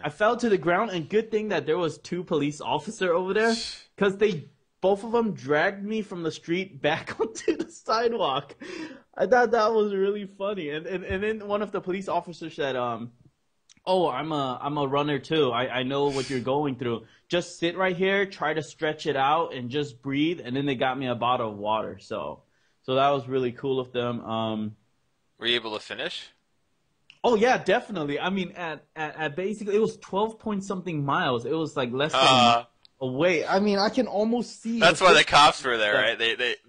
I fell to the ground, and good thing that there was 2 police officers over there, because both of them dragged me from the street back onto the sidewalk. I thought that was really funny. And then one of the police officers said, "Oh, I'm a runner too. I know what you're going through. Just sit right here, try to stretch it out, and just breathe." And then they got me a bottle of water. So that was really cool of them. Were you able to finish? Oh yeah, definitely. I mean, at basically it was 12 point something miles. It was like less than a mile away. I mean, I can almost see. That's why the cops were there, right?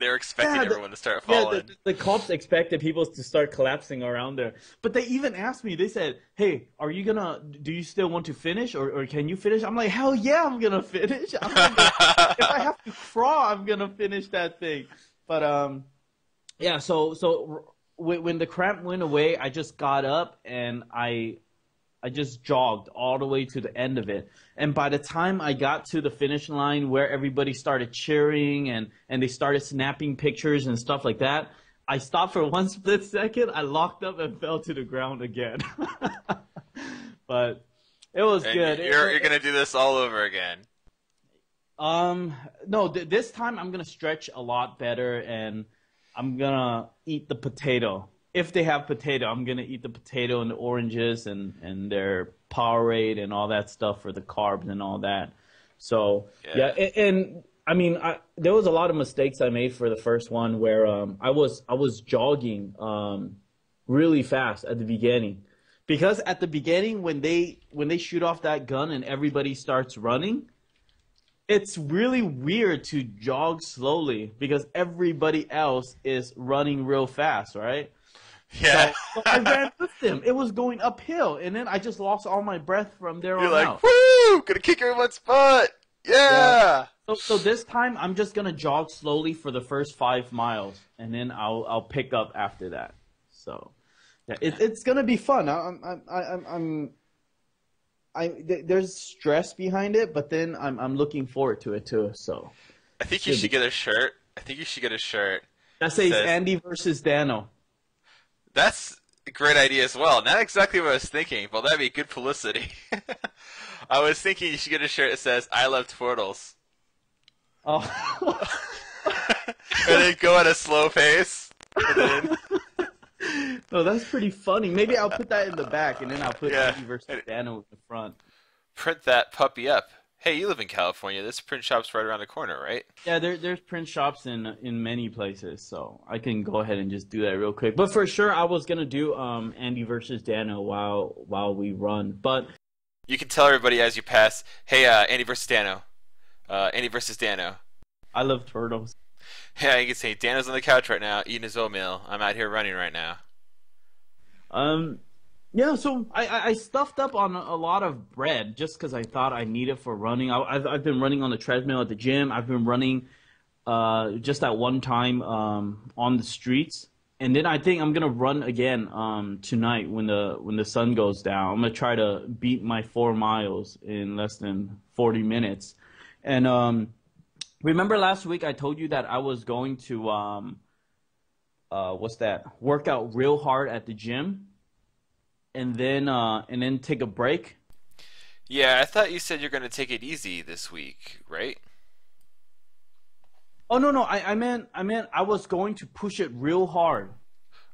They're expecting everyone to start falling. Yeah, the cops expected people to start collapsing around there. But they even asked me. They said, "Hey, do you still want to finish, or can you finish?" I'm like, "Hell yeah, I'm gonna finish. If I have to crawl, I'm gonna finish that thing." But yeah. So when the cramp went away, I just got up and I just jogged all the way to the end of it. And by the time I got to the finish line where everybody started cheering and they started snapping pictures and stuff like that, I stopped for 1 split second. I locked up and fell to the ground again. But it was good. You're going to do this all over again. No, this time I'm going to stretch a lot better, and I'm going to eat the potato. If they have potato, I'm going to eat the potato and the oranges and their Powerade and all that stuff for the carbs and all that. So, yeah. And I mean, there was a lot of mistakes I made for the first one where I was jogging really fast at the beginning. Because at the beginning, when they shoot off that gun and everybody starts running, it's really weird to jog slowly because everybody else is running real fast, right? Yeah. So I ran with them. It was going uphill, and then I just lost all my breath from there on out. You're like, woo! Gonna kick everyone's butt! Yeah! So this time, I'm just gonna jog slowly for the first 5 miles, and then I'll pick up after that. So, yeah, it's gonna be fun. There's stress behind it, but then I'm looking forward to it too. So, I think you should get a shirt. That says Andy Vs Dano. That's a great idea as well. Not exactly what I was thinking, but that'd be good publicity. I was thinking you should get a shirt that says "I love turtles." Oh. And then go at a slow pace. No, that's pretty funny. Maybe I'll put that in the back, and then I'll put Andy Vs Dano in the front. Print that puppy up. Hey, you live in California. This print shop's right around the corner, right? Yeah, there's print shops in many places, so I can go ahead and just do that real quick. But for sure, I was gonna do Andy Vs Dano while we run. But you can tell everybody as you pass, "Hey, Andy Vs Dano, Andy Vs Dano." I love turtles. Yeah, you can say Dano's on the couch right now eating his oatmeal. I'm out here running right now. Yeah, so I stuffed up on a lot of bread just because I thought I need it for running. I've been running on the treadmill at the gym. I've been running just at one time on the streets, and then I think I'm gonna run again tonight when the sun goes down. I'm gonna try to beat my 4 miles in less than 40 minutes. And remember last week I told you that I was going to work out real hard at the gym. And then take a break. Yeah, I thought you said you're going to take it easy this week, right? Oh no, I meant I was going to push it real hard.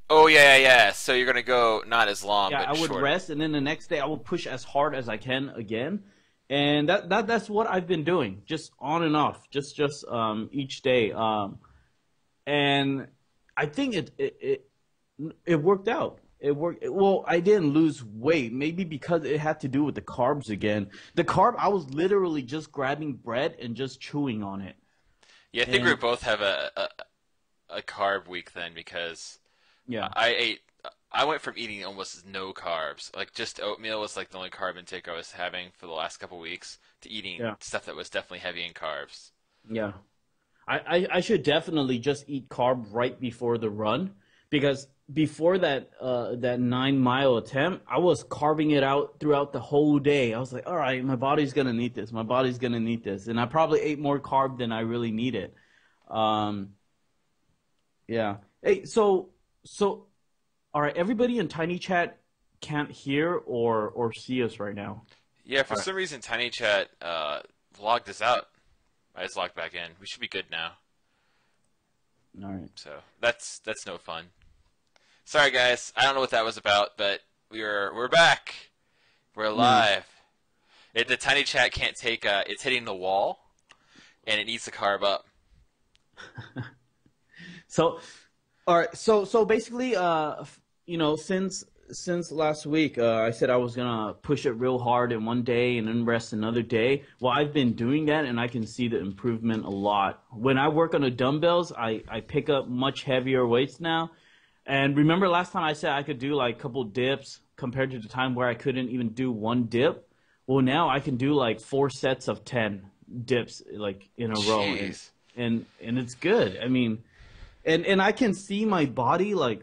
Oh yeah. So you're going to go not as long, yeah, but I would shorter. rest, and then the next day I will push as hard as I can again. And that's what I've been doing, just on and off, just each day. And I think it worked out. It worked. Well, I didn't lose weight, maybe because it had to do with the carbs again. The carb, I was literally just grabbing bread and just chewing on it. Yeah, I think we both have a carb week then, because yeah, I went from eating almost no carbs, like just oatmeal was like the only carb intake I was having for the last couple weeks, to eating stuff that was definitely heavy in carbs. Yeah, I should definitely just eat carb right before the run, because before that 9-mile attempt, I was carving it out throughout the whole day. I was like, all right, my body's going to need this. My body's going to need this. And I probably ate more carb than I really needed. Yeah. Hey, so all right, everybody in Tiny Chat can't hear or see us right now. Yeah, for All right. some reason, Tiny Chat logged us out. I just logged back in. We should be good now. All right. So that's no fun. Sorry, guys. I don't know what that was about, but we're back. We're Yeah. live. The Tiny Chat can't take. It's hitting the wall, and it needs to carve up. So, all right. So basically, since last week, I said I was gonna push it real hard in one day and then rest another day. Well, I've been doing that, and I can see the improvement a lot. When I work on the dumbbells, I pick up much heavier weights now. And remember last time I said I could do like a couple dips compared to the time where I couldn't even do one dip? Well, now I can do like 4 sets of 10 dips like in a row, and Jeez. and it's good. I mean, and I can see my body like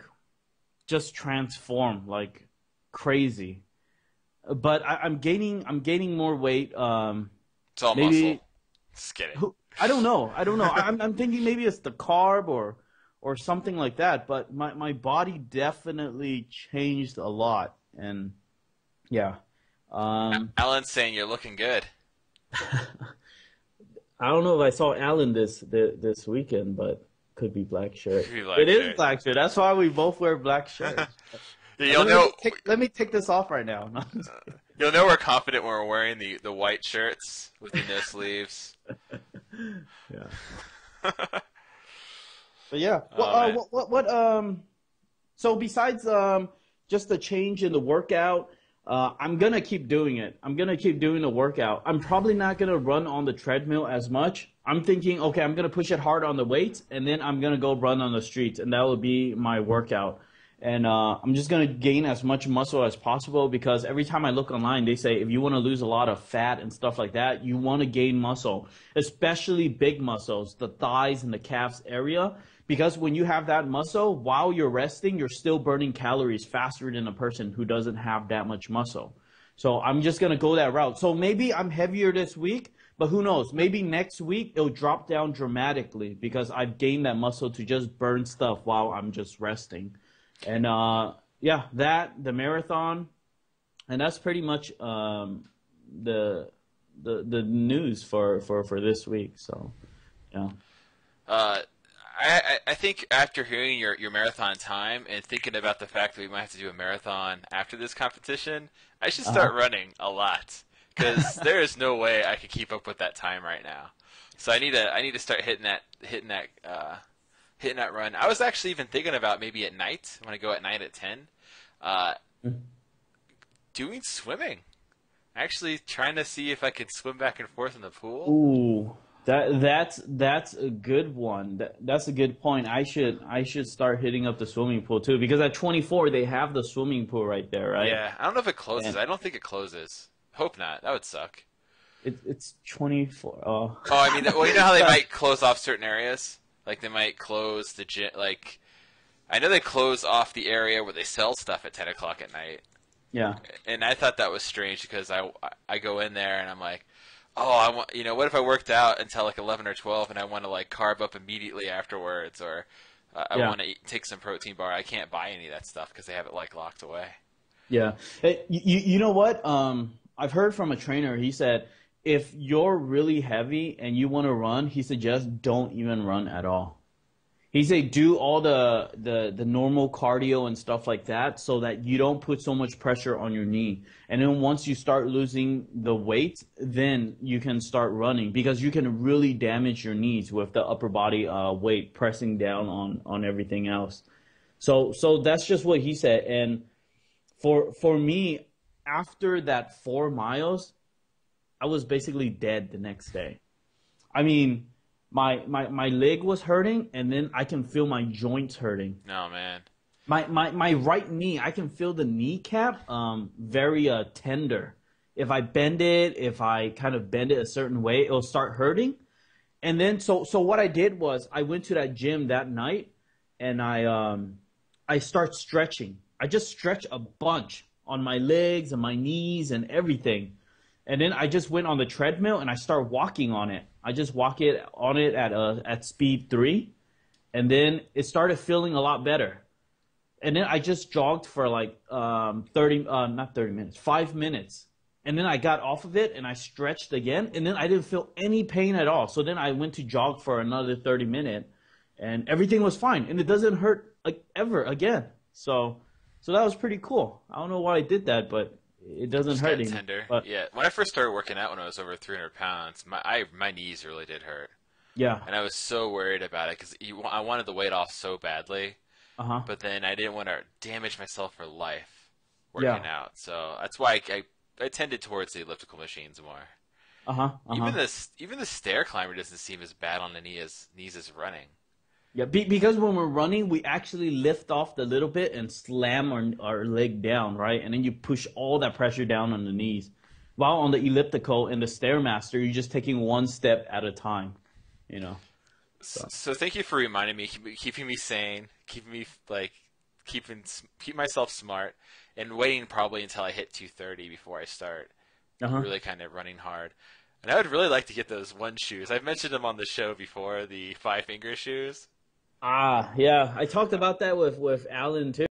just transform like crazy. But I'm gaining more weight. It's all muscle. Maybe Just kidding. I don't know. I'm thinking maybe it's the carb or something like that. But my body definitely changed a lot, and yeah. Alan's saying you're looking good. I don't know if I saw Alan this weekend, but could be black shirt. Could be black It is shirt. black shirt. That's why we both wear black shirts. You'll know. Let me take this off right now. You'll know we're confident when we're wearing the white shirts with the no sleeves. Yeah. But yeah. Oh, So besides just the change in the workout, I'm gonna keep doing it. I'm gonna keep doing the workout. I'm probably not gonna run on the treadmill as much. I'm thinking, okay, I'm gonna push it hard on the weights, and then I'm gonna go run on the streets, and that will be my workout. And I'm just gonna gain as much muscle as possible, because every time I look online, they say if you want to lose a lot of fat and stuff like that, you want to gain muscle, especially big muscles, the thighs and the calves area. Because when you have that muscle, while you're resting, you're still burning calories faster than a person who doesn't have that much muscle. So I'm just going to go that route. So maybe I'm heavier this week, but who knows? Maybe next week it'll drop down dramatically because I've gained that muscle to just burn stuff while I'm just resting. And yeah, the marathon, and that's pretty much the news for this week. So yeah. I think after hearing your marathon time and thinking about the fact that we might have to do a marathon after this competition, I should start running a lot, because there is no way I could keep up with that time right now. So I need to start hitting that run. I was actually even thinking about maybe at night, when I go at night at 10, doing swimming. Actually trying to see if I could swim back and forth in the pool. Ooh. That's a good one. That's a good point. I should start hitting up the swimming pool too, because at 24 they have the swimming pool right there, right? Yeah, I don't know if it closes. And I don't think it closes. Hope not. That would suck. it's 24. Oh. Oh, I mean, well, you know how they might close off certain areas? Like they might close the gym. Like, I know they close off the area where they sell stuff at 10 o'clock at night. Yeah. And I thought that was strange, because I go in there and I'm like, oh, I want, what if I worked out until like 11 or 12 and I want to like carb up immediately afterwards, or I Yeah. want to take some protein bar. I can't buy any of that stuff because they have it like locked away. Yeah. Hey, you know what? I've heard from a trainer. He said if you're really heavy and you want to run, he suggests don't even run at all. He said do all the normal cardio and stuff like that, so that you don't put so much pressure on your knee. And then once you start losing the weight, then you can start running, because you can really damage your knees with the upper body weight pressing down on everything else. So that's just what he said. And for me, after that 4 miles, I was basically dead the next day. I mean, my leg was hurting, and then I can feel my joints hurting. No, man. My right knee, I can feel the kneecap very tender. If I bend it, if I kind of bend it a certain way, it'll start hurting. And then so what I did was I went to that gym that night, and I start stretching. I just stretch a bunch on my legs and my knees and everything. And then I just went on the treadmill and I start walking on it. I just walk it on it at speed 3, and then it started feeling a lot better. And then I just jogged for like 5 minutes. and then I got off of it and I stretched again, and then I didn't feel any pain at all. So then I went to jog for another 30 minutes, and everything was fine, and it doesn't hurt like ever again. So that was pretty cool. I don't know why I did that, but it doesn't Just hurt got anymore. tender. But Yeah, when I first started working out when I was over 300 pounds, my knees really did hurt, yeah, and I was so worried about it because I wanted the weight off so badly, uh-huh, but then I didn't want to damage myself for life yeah, working out. So that's why I tended towards the elliptical machines more. uh-huh, uh-huh. Even the stair climber doesn't seem as bad on the knees as running. Yeah, because when we're running, we actually lift off the little bit and slam our leg down, right? And then you push all that pressure down on the knees. While on the elliptical and the Stairmaster, you're just taking one step at a time, you know. So, So thank you for reminding me, keeping me sane, keeping me like keep myself smart, and waiting probably until I hit 230 before I start uh-huh. really kind of running hard. And I would really like to get those one shoes. I've mentioned them on the show before, the five finger shoes. Ah, yeah. I talked about that with Alan too.